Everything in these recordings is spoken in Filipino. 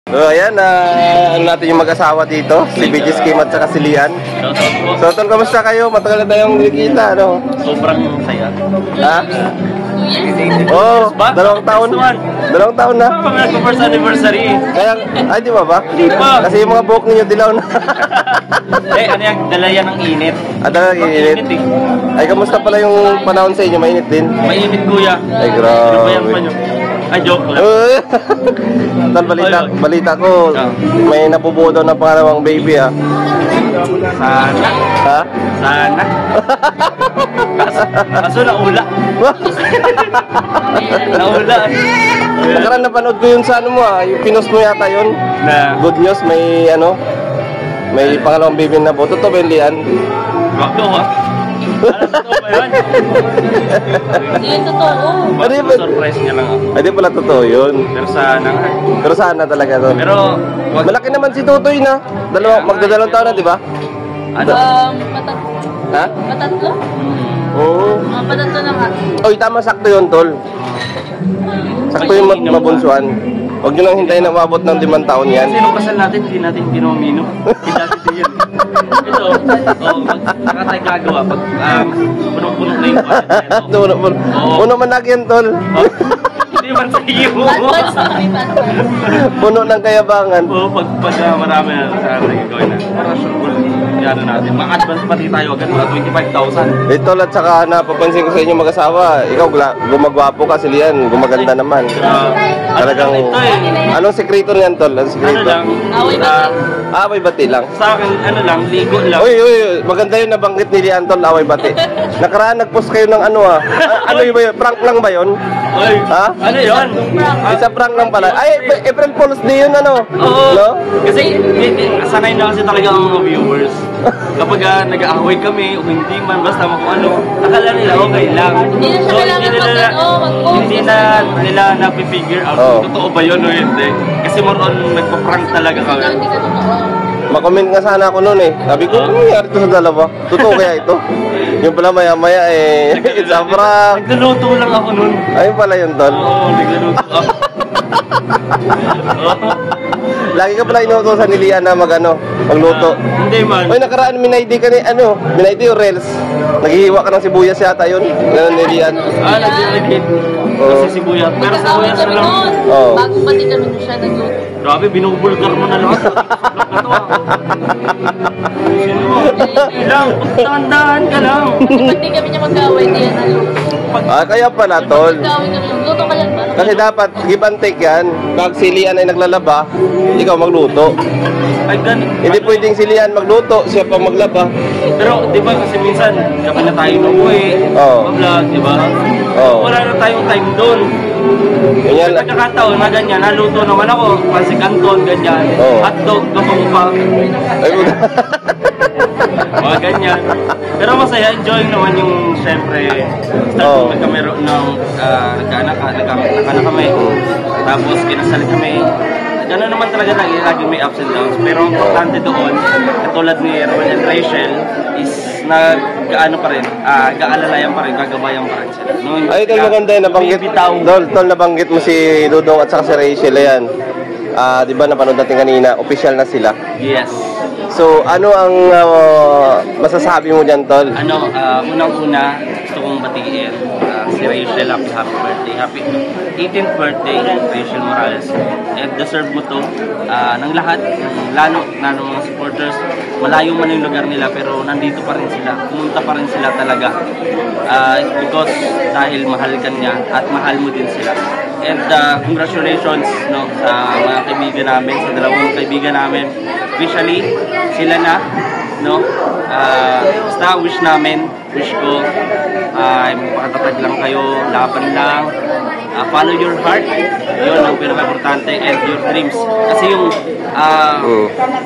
So ayan, ano natin yung mag-asawa dito, si BG's Kim at saka si Lian. So tol, kamusta kayo? Matagal na tayong nakikita, ano? Sobrang saya. Ha? Oh, 2 taon. 2 taon na. First anniversary. Kaya, ay di ba ba? Di pa. Kasi yung mga buhok ninyo dilaw na. Ano yung dala yan ng init? Dala ng init? Ay, kamusta pala yung panahon sa inyo? Mainit din? Mainit kuya. Ay, grabe. Ay, joke ko lang. Tol, balita ko, may nabubuo daw na pangalawang baby, ha? Sana. Ha? Sana. Kaso naula. Naula. Nakaraan napanood ko yun sa ano mo, ha? Yung pinost mo yata yun. Na. Good news, may ano, may pangalawang baby na po. Totoo ba yun, Lian? Wag ko, ha? Totoo ba yun? Hindi totoo. Surprise niya lang ako. Ay, di pala totoo yun. Pero sana nga. Pero sana talaga to. Pero, wag. Malaki naman si Tutoy na. Magdadalawang taon na, di ba? Ano? Ha? Patatlo? Oo. Patatlo na nga. Oy, tama, sakto yun, tol. Sakto yung mabunsuan. Huwag nyo lang hintayin na maabot ng 5 taon yan. Kasi nung kasal natin, hindi natin kinomino. Hindi natin yan. Ito, saka tayo gagawa pag punong-puno na yung kwan. Puno man lagi yan, tol. Hindi man sa iyo. Advance na kami, advance. Puno ng kayabangan. Oo, pag marami na sa gagawin na. Para sure, ano natin. Ma-advance pati tayo agad mga 25,000. Ito at saka napapansin ko sa inyo mag-asawa, ikaw gumagwapo ka, si Lian, gumaganda naman. Talagang, anong sekreto niyan, tol? Anong sekreto? Ano lang? Away bati lang. Sa akin, ano lang, ligo lang. Uy, maganda yun nabanggit ni Lian, tol, away bati. Nakaraan nag-post kayo ng ano ano yun ba yun? Prank lang ba yun? Uy, ha? Ano yun? Isa prank lang pala. Ay, April Fool's Day yun, ano? Oo. No? Kasi sanay na kasi talaga ang mga viewers. Kapag nag-aaway kami o hindi man, basta kung ano, akala nila okay lang. Hindi na siya kailangan hindi na nila na-figure out kung totoo ba yun o hindi. Kasi more on nagpa-prank talaga kami. Hindi ka totoo. Makomment nga sana ako noon eh. Sabi ko, ano nangyari ito sa dalawa? Totoo kaya ito? Yung pala maya-maya eh. It's a prank. Nagluluto lang ako noon. Ayun pala yun, tol. Oo, nagluluto ako. Lagi ka pala inuutosan ni Lian na magluto. Hindi man. Oy, nakaraan minaydi ka ni minaydi o Reels. Naghihiwa ka ng sibuyas yata yun. Ganun ni Lian. Nag-edit. Kasi sibuyas. Pero sibuyas na lang. Bagong pati kami na siya nagluto. Grabe, binubulgar mo na lahat. Lang, tandaan ka lang. Pag di kami niya mag-away, di yan naluto. Kaya pala, tol. Mag-away kami, luto ka lang ba? Kasi dapat, give and take yan. Pag si Lian ay naglalaba, ikaw magluto. Ay, Hindi pwedeng si Lian magluto, siya pa maglaba. Pero, di ba, kasi minsan, kapag na tayo umuwi, mag-vlog, di ba? Wala na tayong time doon. Ganyan lang. Pagkakataon na ganyan, naluto naman ako, pansi canton, ganyan, hotdog, kapag Ay, mga ganyan. Pero masaya, enjoying naman yung, syempre, start nagkameron ng nagkaanak kami, tapos kinasal kami. Gano'n naman talaga lagi may ups and downs. Pero ang importante doon, katulad ni Rowan and Rachel, is nag-ano pa rin, gaalalayan pa rin, gagabayan pa rin sila. Ay, tol, maganda yun, nabanggit. Tol, nabanggit mo si Dudong at saka si Rachel, ayan. Di ba napanood natin kanina, official na sila. Yes. So, ano ang masasabi mo dyan, tol? Unang-una, gusto kong batiin si Rachel, happy birthday. Happy 18th birthday, Rachel Morales. And deserve mo to ng lahat, lalo mga supporters. Malayo man yung lugar nila, pero nandito pa rin sila. Pumunta pa rin sila talaga. Because dahil mahal ka niya at mahal mo din sila. And congratulations sa mga kaibigan namin, sa dalawang kaibigan namin. Officially, sila na, basta wish ko, makatatag lang kayo, laban lang, follow your heart, yun ang pinaka-importante, and your dreams. Kasi yung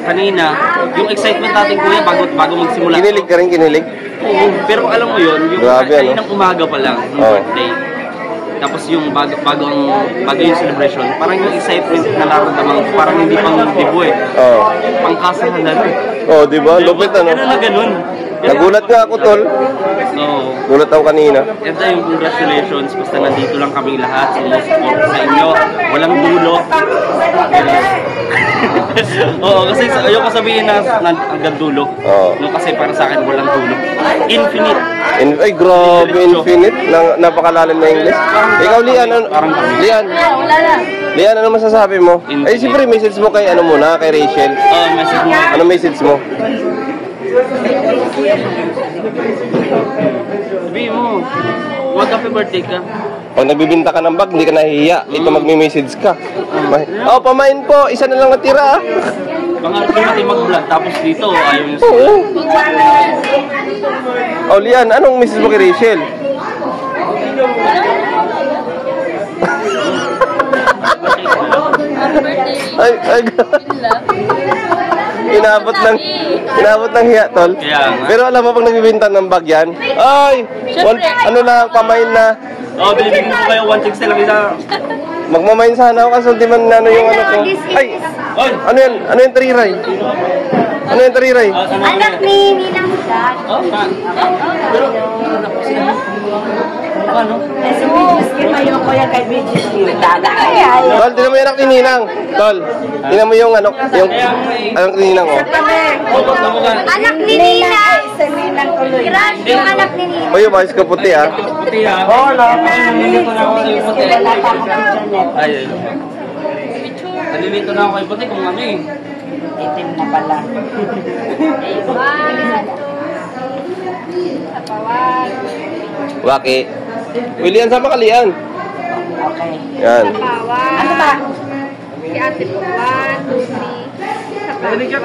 kanina, yung excitement natin kuya bago magsimula. Kinilig ka rin, kinilig? Oo, pero alam mo yun, yung kaninang umaga pa lang, yung birthday. Tapos yung bago yung celebration, parang yung excitement na nararamdaman ko, parang hindi pang dibo eh. Pangkasahan na rin. Di ba? Lupit ano? Ganun na ganun. Nagulat nga ako, tol. Gulat ako kanina. And yung congratulations, basta nandito lang kami lahat, sumusupport sa inyo. Walang dulo. Oo, kasi ayoko sabihin na hanggang dulo. Oo. No, kasi para sa akin walang dulo. Infinite. Ay, grabe, infinite. Napakalalim na English. Ikaw, Lian, Lian, Wala na. Lian, ano masasabi mo? Ay, siyempre, message mo kay ano muna, kay Rachel. Oh, message mo. Ano message mo? Sabihin mo, mag-happy birthday ka. Pag nagbibinta ka ng bag, hindi ka nahihiya. Ikaw magme-message ka. Oh, pamain po. Isa na lang natira. Pangarap ko natin mag-vlog, tapos dito, ayaw nyo Oo. Oh, Lian, anong message mo kay Rachel? Happy birthday. Ay, Sila. inabot ng hiya, tol. Kaya nga. Pero alam mo, pag nagbibinta ng bag yan, ay, ano lang, pamain na. Oh, bilibin mo kayo, 160 lang isa. Magmamain sana ako kasi di man ano yung ano ko. Ay, Oy! ano yan? Ano yung tariray? Ano yung tariray? Anak ni Ninang Dad. Oh, pa. Pero, ano? Si Bijis Kim, ayoko yan kay Bijis Kim. Ay. Tol, tinan mo yung anak ni Ninang. Tol, tinan mo yung ano, yung anak ni Ninang, oh. Bukot na mukha. Anak ni Ninang. Sa Ninang tuloy. Crush yung anak ni Ninang. O yung mais ko puti, ah. Puti ha. Oo, na. Nalilito na ako sa puti. Wala pa akong picture net. Ay, nalilito na ako kay puti kung ano eh. Itim na pala. Waki. William, sama ka, Lian. Okay. Yan. Ano ba? Si Ate po. 1, 2, 3.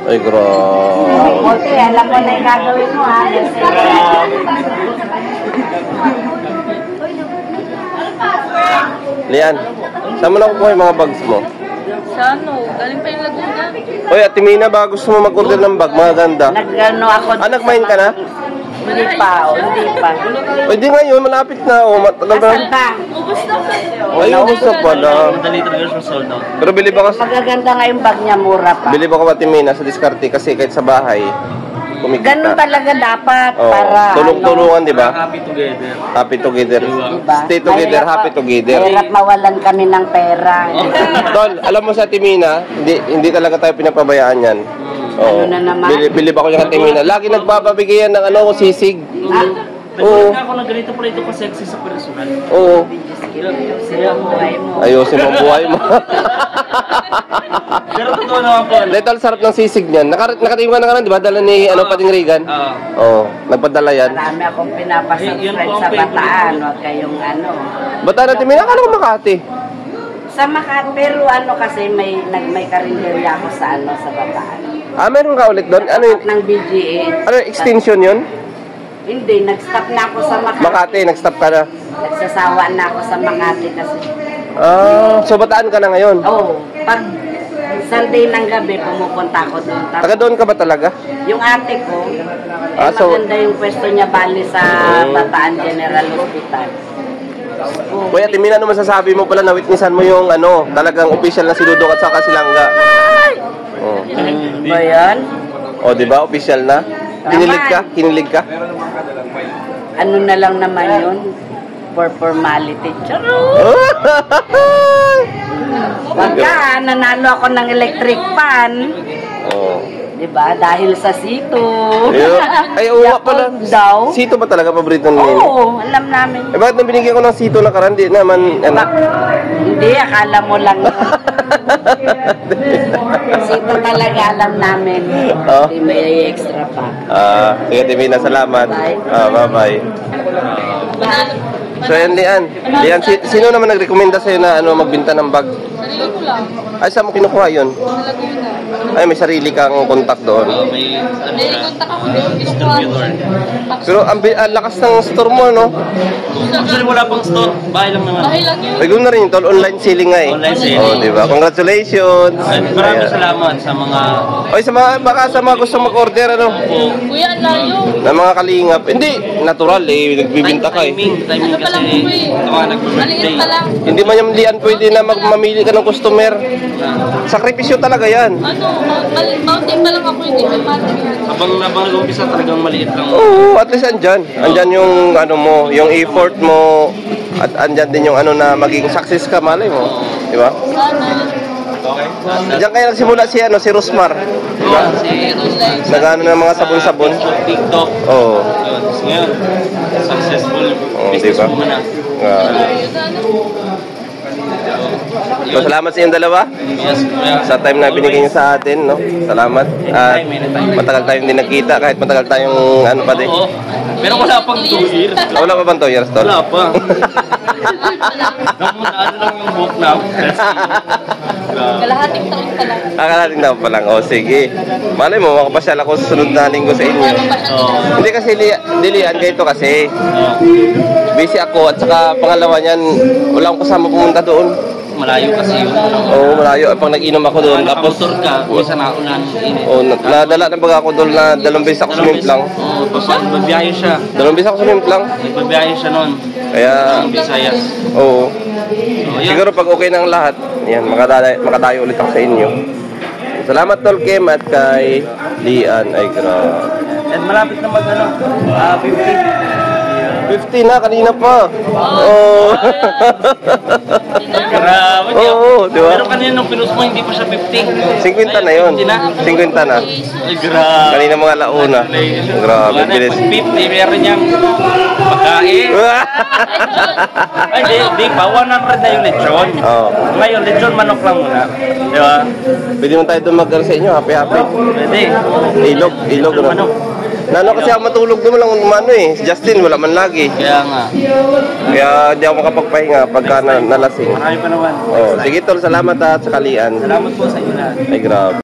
Ay, grabe. Okay, alam mo na yung gagawin mo ha. Lian, saan mo na kukuha yung mga bags mo? Sa ano? Galing pa yung Laguna. Oy, Ate Mina, ba gusto mo mag-order ng bag? Mga ganda. Nag-ano ako. Nag-mine ka na? Hindi pa, hindi pa. Pwede ngayon, malapit na. O, matagal na. Asan ba? Ubus na pa. Ay, ubus na pala. Madali talaga siya sold out. Pero bilib ako, Magaganda nga yung bag niya, mura pa. bilib ako Ate Mina sa diskarte kasi kahit sa bahay, kumikita. Ganun talaga dapat Oo, para tulong-tulungan, di ba? Happy together. Happy together. Diba? Stay together, happy together. Mahirap mawalan kami ng pera. Tol, alam mo sa Ate Mina, hindi talaga tayo pinapabayaan yan. Oo. Ano na naman? Bilib ako yung Ate Mina. Lagi nagbababigay yan ng ano, sisig. Nagkaroon na ako ng ganito pala ito ka-sexy sa personal. Oo. Sila buhay mo. Ayusin mo ang buhay mo. Pero totoo naman po. Dahil tol, sarap ng sisig niyan. Nakatingin ka na di ba? Dala ni Pating Regan. Oo. Nagpadala yan. Marami akong Yun pinapasubscribe po ang sa favorite Bataan. ko. Huwag kayong ano. Ba't Ate Mina? Akala ko Makati. Sa Makati, pero ano kasi may karinderya ako sa ano sa Bataan. Meron ka ulit doon? Ano yun? Ng BGH. Ano, extension yun? Hindi, nag-stop na ako sa Makati. Makati, nag-stop ka na. Nagsasawa na ako sa Makati kasi. So Bataan ka na ngayon? Oo. Pag Sunday ng gabi, pumupunta ako doon. Tapos, Taga doon ka ba talaga? yung ate ko, so- maganda yung pwesto niya bali sa Bataan General Hospital. Kuya Ate Mina, ano masasabi mo pala na witnessan mo yung ano, talagang official na si Dudok at saka si Langga? Oh. Ba yan? O, di ba? Official na? Kinilig ka? Kinilig ka? Ano na lang naman yun? For formality. Charo! Wag ka, nanalo ako ng electric fan. Oh. Diba? Dahil sa sito. Ay, oo nga pala. Yakult daw. Sito ba talaga paborito nila? Oo, alam namin. Eh, bakit nang binigyan ko ng sito na karan? Di naman, ano? Hindi, akala mo lang yun. Sito talaga alam namin. Oh. Hindi may extra pa. Sige, Ate Mina, salamat. Bye. Bye-bye. So, yan, Lian. Lian, sino naman nagrekomenda sa'yo na ano, magbinta ng bag? Sarili ko lang. Ay, saan mo kinukuha yun? Sa Laguna. Ay, may sarili kang contact doon. May, ano May siya, contact ako dito. distributor. Pero ang lakas ng store mo, no? Actually, wala pang store. Bahay lang naman. Bahay lang yun. Ay, ganoon na rin, tol. Online selling nga eh. Online selling. Oh, di ba? Congratulations. Ay, maraming Ayan. salamat sa mga Oy, baka sa mga gusto mag-order, ano? Kuya, ang layo. Na mga kalingap. Hindi, natural eh. Nagbibinta ka eh. timing Ano pa lang kasi po eh. ito nga nagbe-birthday. Maliit pa lang. Hindi man yung lian pwede na mamili ka ng customer. Sakripisyo talaga yan. Ano, mountain pa lang ako, hindi may mountain. Habang nag-umpisa talagang maliit lang. Oo, at least andyan. Andyan yung ano mo, yung effort mo. At andyan din yung ano na maging success ka, malay mo. Di ba? Sana. Diyan kayo nagsimula si Rosmar. Diba? Si Rose. Nagano ng mga sabon-sabon. TikTok. Oo. Yun. Tapos ngayon, successful business diba? woman na. So, salamat sa inyong dalawa. Yes, kuya. Sa time na binigay niyo sa atin, no? Salamat. At matagal tayong hindi nagkita, kahit matagal tayong ano pa din. Oo. Pero wala pang 2 years. Wala pa bang 2 years, Tol? Wala pa. Namunaan lang yung book na. Kalahating taon pa lang. Akalating na pa lang. O, sige. Malay mo, makapasyal ako sa sunod na linggo sa inyo. Ano pa siya ginagawa? Hindi kasi Lilian, ganito kasi. Busy ako at saka pangalawa niyan, wala akong kasama pumunta doon. Malayo kasi yung Oo, malayo. Pag nag-inom ako doon, tapos motor ka, isa na ulan. nadala na baga ako doon na 2 beses ako sumimplang. Oo, tapos magbabiyahe siya. 2 beses ako sumimplang. Nagbabiyahe siya noon. Kaya, Ang Visayas. oo. So, yun. Siguro pag okay ng lahat, yan, makadayo ulit ako sa inyo. Salamat Tol Kim at kay Lian. Ay, grabe. And malapit na mag 50. 50 na, kanina pa. Oo. Grabe. Oo, di ba? Pero kanina nung pinus mo, hindi pa siya 50. 50 na yun. 50 na. Ay, grabe. Kanina mga launa. Grabe, bilis. 50, meron niyang pagkain. Ay, di pa. 100 na yung lechon. Oo. Ngayon, lechon manok lang muna. Di ba? Pwede mo tayo dumagal sa inyo, happy-happy. Pwede. Ilog, Lechon no? manok. Nano kasi ako matulog naman lang umano eh. Si Justin, wala man lagi. Kaya nga. Kaya di ako makapagpahinga pagka nalasing. Marami pa naman. Oh, sige Tol, salamat at sa Kalian. Salamat po sa inyo lahat. Ay, grabe.